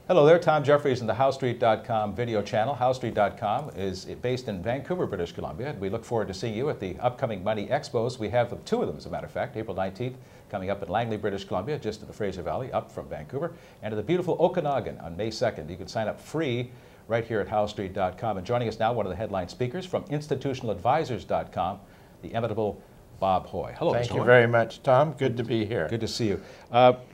Hello there, Tom Jeffries in the HowStreet.com video channel. HowStreet.com is based in Vancouver, British Columbia. We look forward to seeing you at the upcoming Money Expos. We have two of them, as a matter of fact, April 19th, coming up in Langley, British Columbia, just in the Fraser Valley, up from Vancouver, and at the beautiful Okanagan on May 2nd. You can sign up free right here at HowStreet.com. And joining us now, one of the headline speakers from InstitutionalAdvisors.com, the imitable Bob Hoy. Hello, Thank Mr. you Hoy. very much, Tom. Good to be here. Good to see you.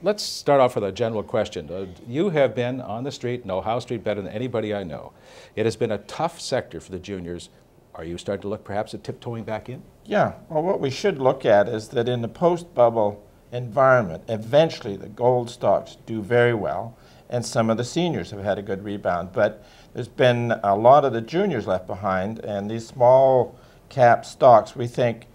Let's start off with a general question. You have been on the street, know Howe Street better than anybody I know. It has been a tough sector for the juniors. Are you starting to look perhaps at tiptoeing back in? Yeah, well, what we should look at is that in the post-bubble environment, eventually the gold stocks do very well, and some of the seniors have had a good rebound. But there's been a lot of the juniors left behind, and these small cap stocks, we think,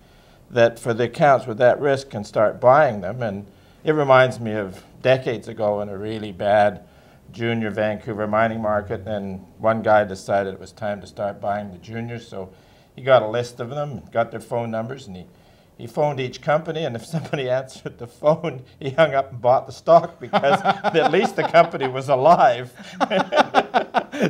that for the accounts with that risk can start buying them. And it reminds me of decades ago in a really bad junior Vancouver mining market, and one guy decided it was time to start buying the juniors, so he got a list of them, got their phone numbers, and he phoned each company, and if somebody answered the phone, he hung up and bought the stock because at least the company was alive.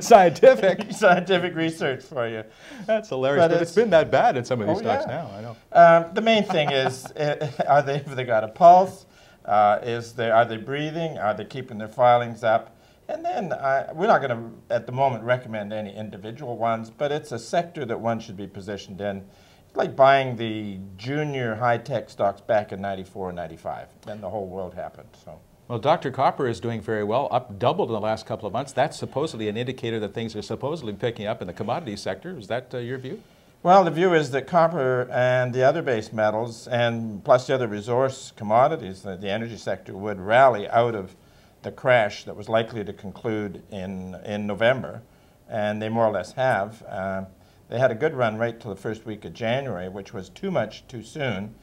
Scientific research for you. That's hilarious, but it's been that bad in some of these stocks now, I know. The main thing is, have they got a pulse? Are they breathing? Are they keeping their filings up? And then we're not going to, at the moment, recommend any individual ones, but it's a sector that one should be positioned in. It's like buying the junior high-tech stocks back in '94 and '95. Then the whole world happened. So. Well, Dr. Copper is doing very well, up doubled in the last couple of months. That's supposedly an indicator that things are supposedly picking up in the commodity sector. Is that your view? Well, the view is that copper and the other base metals, and plus the other resource commodities, the energy sector, would rally out of the crash that was likely to conclude in November, and they more or less have. They had a good run right till the first week of January, which was too much too soon.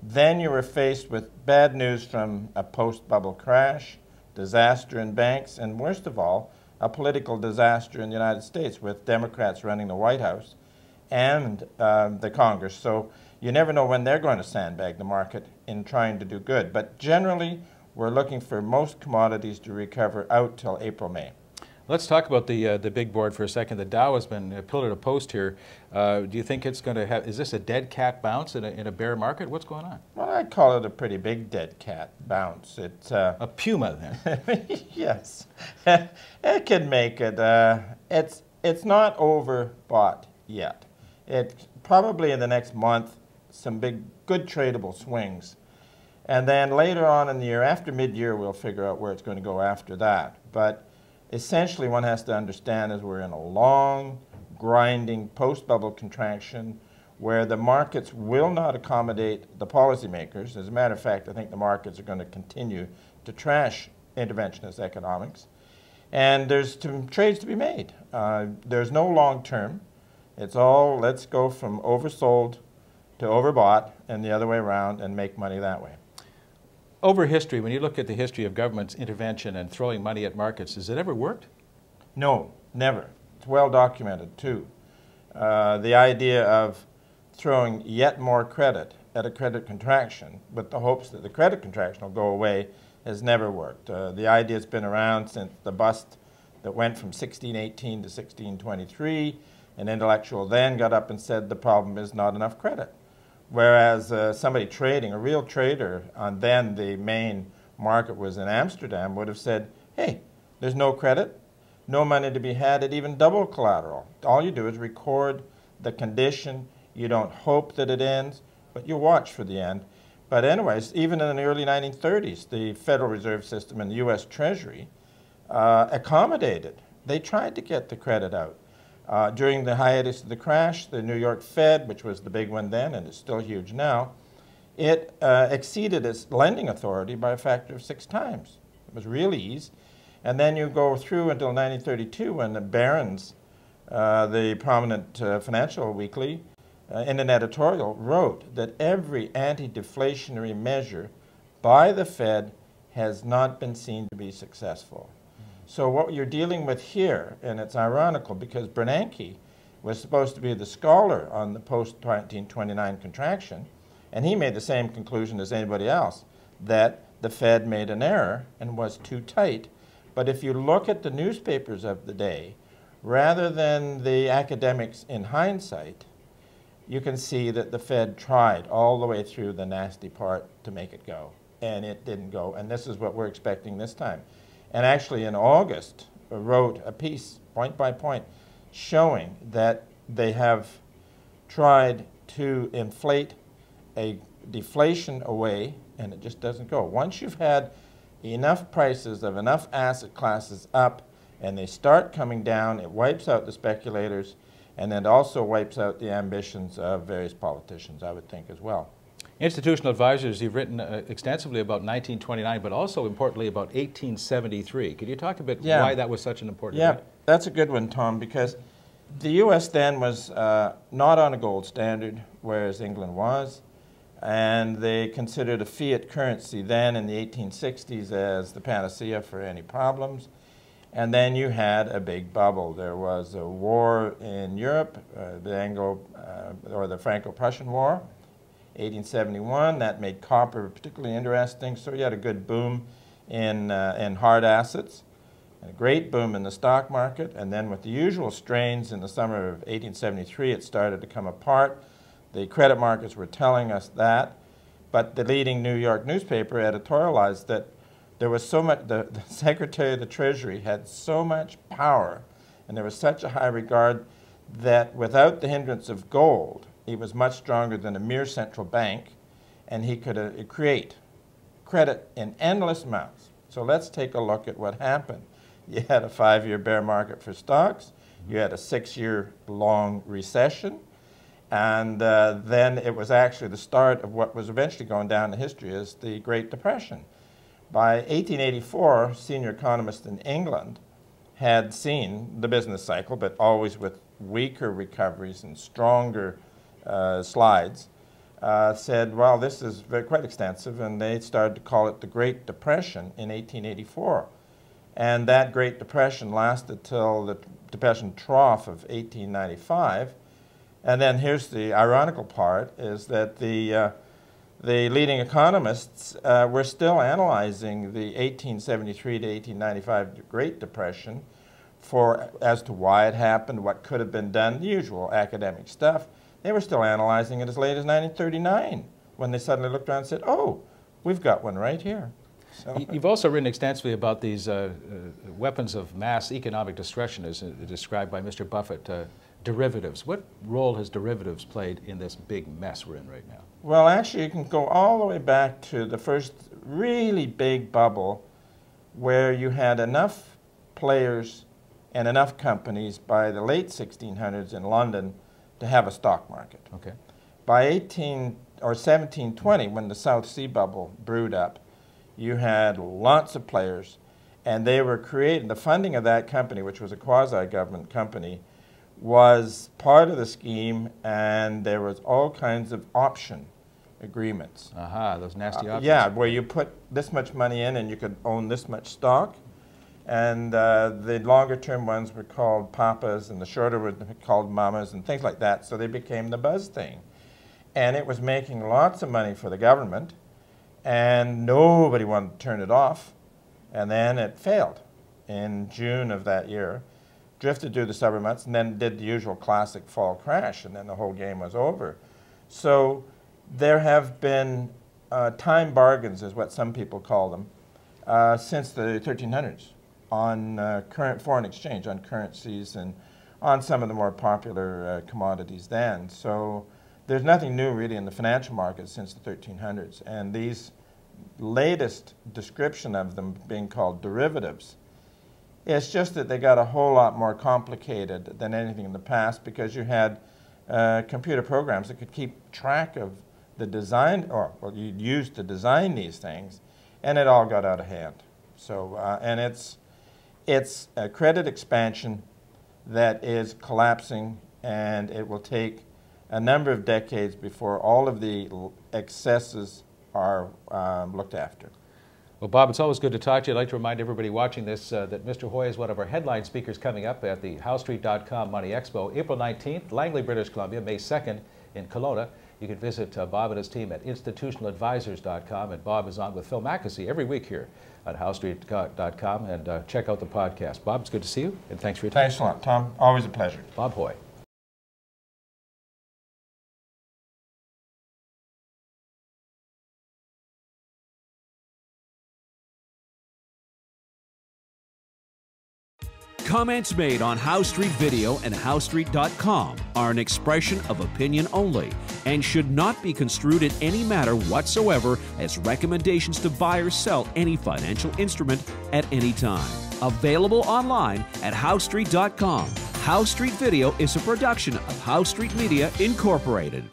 Then you were faced with bad news from a post-bubble crash, disaster in banks, and worst of all, a political disaster in the United States with Democrats running the White House and the Congress. So you never know when they're going to sandbag the market in trying to do good. But generally, we're looking for most commodities to recover out till April, May. Let's talk about the big board for a second. The Dow has been pillar to post here. Do you think it's going to have, is this a dead cat bounce in a bear market? What's going on? Well, I'd call it a pretty big dead cat bounce. It's a puma, then. Yes. It can make it. It's not overbought yet. It's probably in the next month, some big, good tradable swings. And then later on in the year, after mid-year, we'll figure out where it's going to go after that. But essentially, one has to understand is we're in a long, grinding post-bubble contraction where the markets will not accommodate the policymakers. As a matter of fact, I think the markets are going to continue to trash interventionist economics. And there's trades to be made. There's no long term. It's all, let's go from oversold to overbought and the other way around and make money that way. Over history, when you look at the history of government's intervention and throwing money at markets, has it ever worked? No, never. It's well documented, too. The idea of throwing yet more credit at a credit contraction with the hopes that the credit contraction will go away has never worked. The idea's been around since the bust that went from 1618 to 1623. An intellectual then got up and said the problem is not enough credit. Whereas somebody trading, a real trader on then the main market was in Amsterdam, would have said, hey, there's no credit, no money to be had at even double collateral. All you do is record the condition. You don't hope that it ends, but you watch for the end. But anyways, even in the early 1930s, the Federal Reserve System and the U.S. Treasury accommodated. They tried to get the credit out. During the hiatus of the crash, the New York Fed, which was the big one then and is still huge now, it exceeded its lending authority by a factor of 6 times. It was really easy. And then you go through until 1932 when the Barron's, the prominent financial weekly, in an editorial wrote that every anti-deflationary measure by the Fed has not been seen to be successful. So what you're dealing with here, and it's ironical because Bernanke was supposed to be the scholar on the post-1929 contraction, and he made the same conclusion as anybody else, that the Fed made an error and was too tight. But if you look at the newspapers of the day, rather than the academics in hindsight, you can see that the Fed tried all the way through the nasty part to make it go, and it didn't go. And this is what we're expecting this time. And actually in August, wrote a piece, point by point, showing that they have tried to inflate a deflation away, and it just doesn't go. Once you've had enough prices of enough asset classes up and they start coming down, it wipes out the speculators, and then also wipes out the ambitions of various politicians, I would think, as well. Institutional advisors, you've written extensively about 1929, but also importantly about 1873. Could you talk a bit why that was such an important event? That's a good one, Tom, because the U.S. then was not on a gold standard, whereas England was, and they considered a fiat currency then in the 1860s as the panacea for any problems. And then you had a big bubble. There was a war in Europe, the Franco-Prussian War, 1871. That made copper particularly interesting. So you had a good boom in hard assets, and a great boom in the stock market. And then with the usual strains in the summer of 1873, it started to come apart. The credit markets were telling us that, but the leading New York newspaper editorialized that there was so much, the Secretary of the Treasury had so much power, and there was such a high regard that without the hindrance of gold, he was much stronger than a mere central bank, and he could create credit in endless amounts. So let's take a look at what happened. You had a 5-year bear market for stocks, you had a 6-year long recession, and then it was actually the start of what was eventually going down in history as the Great Depression. By 1884, senior economists in England had seen the business cycle, but always with weaker recoveries and stronger slides, said, well, this is quite extensive, and they started to call it the Great Depression in 1884. And that Great Depression lasted till the Depression trough of 1895. And then here's the ironical part, is that the leading economists were still analyzing the 1873 to 1895 Great Depression as to why it happened, what could have been done, the usual academic stuff. They were still analyzing it as late as 1939 when they suddenly looked around and said, oh, we've got one right here. So. You've also written extensively about these weapons of mass economic destruction as described by Mr. Buffett, derivatives. What role has derivatives played in this big mess we're in right now? Well, actually, you can go all the way back to the first really big bubble where you had enough players and enough companies by the late 1600s in London to have a stock market. Okay. By 1720, when the South Sea bubble brewed up, you had lots of players, and they were creating, the funding of that company, which was a quasi-government company, was part of the scheme, and there was all kinds of option agreements. Aha, those nasty options. Yeah, where you put this much money in and you could own this much stock. And the longer term ones were called papas, and the shorter were called mamas, and things like that. So they became the buzz thing. And it was making lots of money for the government, and nobody wanted to turn it off. And then it failed in June of that year. Drifted through the summer months, and then did the usual classic fall crash, and then the whole game was over. So there have been time bargains, is what some people call them, since the 1300s on current foreign exchange, on currencies, and on some of the more popular commodities then. So there's nothing new really in the financial markets since the 1300s, and these latest description of them being called derivatives, it's just that they got a whole lot more complicated than anything in the past, because you had computer programs that could keep track of the design, or well, you'd use to design these things, and it all got out of hand. So, and it's a credit expansion that is collapsing, and it will take a number of decades before all of the excesses are looked after. Well, Bob, it's always good to talk to you. I'd like to remind everybody watching this that Mr. Hoy is one of our headline speakers coming up at the HowStreet.com Money Expo, April 19th, Langley, British Columbia, May 2nd in Kelowna. You can visit Bob and his team at institutionaladvisors.com, and Bob is on with Phil Mackesy every week here at howstreet.com, and check out the podcast. Bob, it's good to see you, and thanks for your time. Thanks a lot, Tom. Always a pleasure. Bob Hoy. Comments made on Howe Street Video and howstreet.com are an expression of opinion only and should not be construed in any matter whatsoever as recommendations to buy or sell any financial instrument at any time. Available online at howstreet.com. Howe Street Video is a production of Howe Street Media Incorporated.